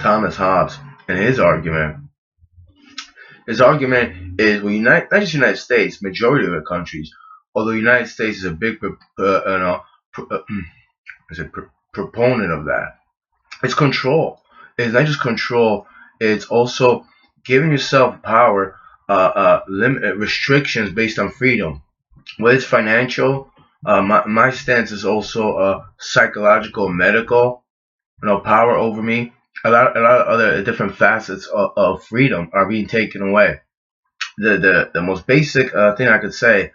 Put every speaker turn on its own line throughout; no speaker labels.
Thomas Hobbes, and his argument is, well, not just the United States, majority of the countries, although the United States is a big is a proponent of that. It's control. It's not just control. It's also giving yourself power, restrictions based on freedom. Whether it's financial, my stance is also psychological, medical. Power over me. A lot of other different facets of freedom are being taken away. The most basic thing I could say: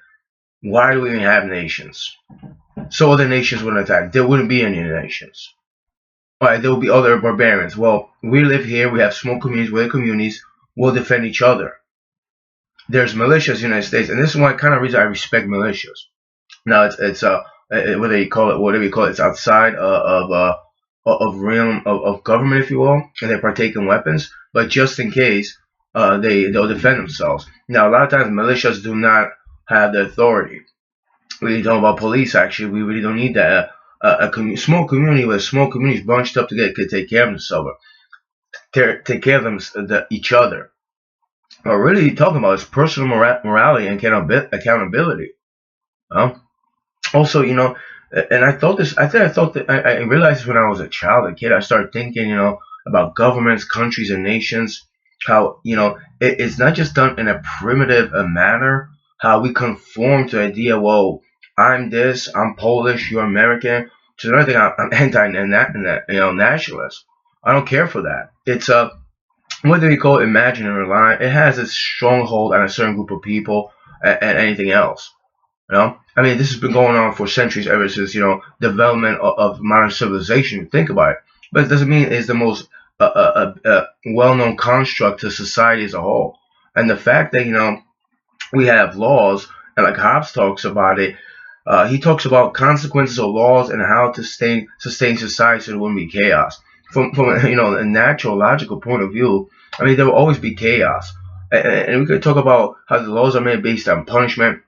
why do we even have nations? So other nations wouldn't attack. There wouldn't be any nations. All right, there will be other barbarians. Well, we live here. We have small communities. We're communities. We'll defend each other. There's militias in the United States, and this is one kind of reason I respect militias. Now it's whether you call it whatever you call it, it's outside of realm of government, if you will, and they partake in weapons. But just in case, they'll defend themselves. Now, a lot of times militias do not have the authority. We talk about police. Actually, we really don't need that. Small community where small communities bunched up together could take care of themselves, take care of each other. What we're really talking about is personal morality and accountability. Also, and I realized this when I was a child, a kid. I started thinking, about governments, countries, and nations. How it's not just done in a primitive manner. How we conform to the idea. Well, I'm this. I'm Polish. You're American. So another thing, I'm nationalist. I don't care for that. It's whether you call it imaginary or lying, it has a stronghold on a certain group of people and anything else. I mean, this has been going on for centuries, ever since development of modern civilization. Think about it, but it doesn't mean it's the most well-known construct to society as a whole. And the fact that we have laws, and like Hobbes talks about it, he talks about consequences of laws and how to sustain society so there wouldn't be chaos. From a natural, logical point of view, I mean, there will always be chaos. And we could talk about how the laws are made based on punishment,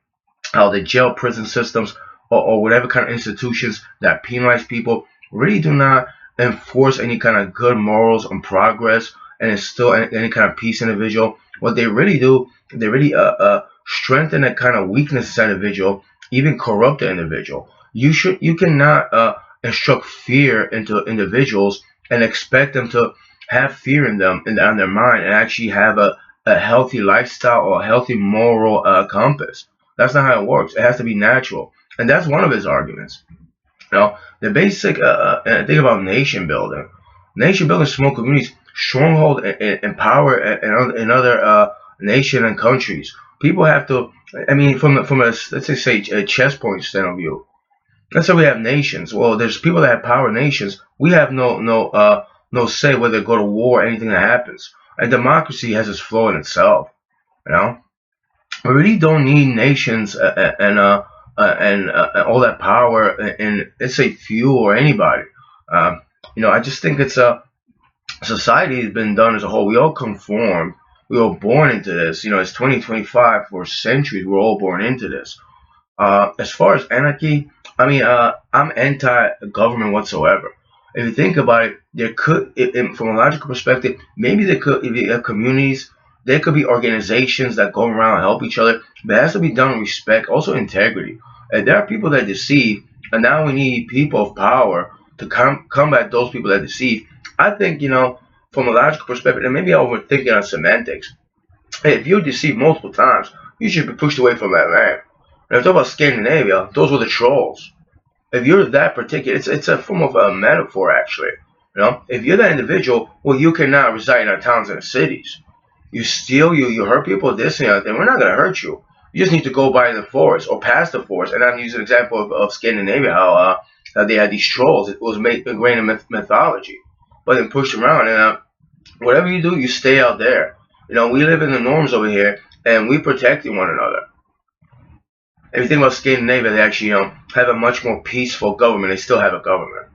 how the jail, prison systems, or whatever kind of institutions that penalize people really do not enforce any kind of good morals and progress and instill any kind of peace in the individual. What they really do, they really strengthen a kind of weakness inside the individual, even corrupt the individual. You cannot instruct fear into individuals and expect them to have fear in them and on their mind and actually have a healthy lifestyle or a healthy moral compass. That's not how it works. It has to be natural, and that's one of his arguments. The basic thing about nation building, small communities, stronghold and power in other nation and countries. People have to. I mean, from a let's say a chess point stand of view. Let's say we have nations. Well, there's people that have power nations. We have no say whether they go to war or anything that happens. And democracy has its flaw in itself. We really don't need nations and all that power and let's say few or anybody. I just think it's society has been done as a whole. We all conform. We were born into this. It's 2025. For centuries, we're all born into this. As far as anarchy, I mean, I'm anti-government whatsoever. If you think about it, there could, from a logical perspective, maybe there could, if you have communities, there could be organizations that go around and help each other, but it has to be done with respect, also integrity. And there are people that deceive, and now we need people of power to combat those people that deceive. I think, from a logical perspective, and maybe I'm overthinking on semantics, if you deceive multiple times, you should be pushed away from that land. And if I talk about Scandinavia, those were the trolls. If you're that particular, it's a form of a metaphor, actually. If you're that individual, well, you cannot reside in our towns and cities. You steal, you hurt people, this and that, and we're not going to hurt you. You just need to go by the forest or past the forest. And I'm using an example of Scandinavia, how they had these trolls. It was ingrained in mythology, but then pushed around. And whatever you do, you stay out there. We live in the norms over here, and we protecting one another. If you think about Scandinavia, they actually have a much more peaceful government. They still have a government.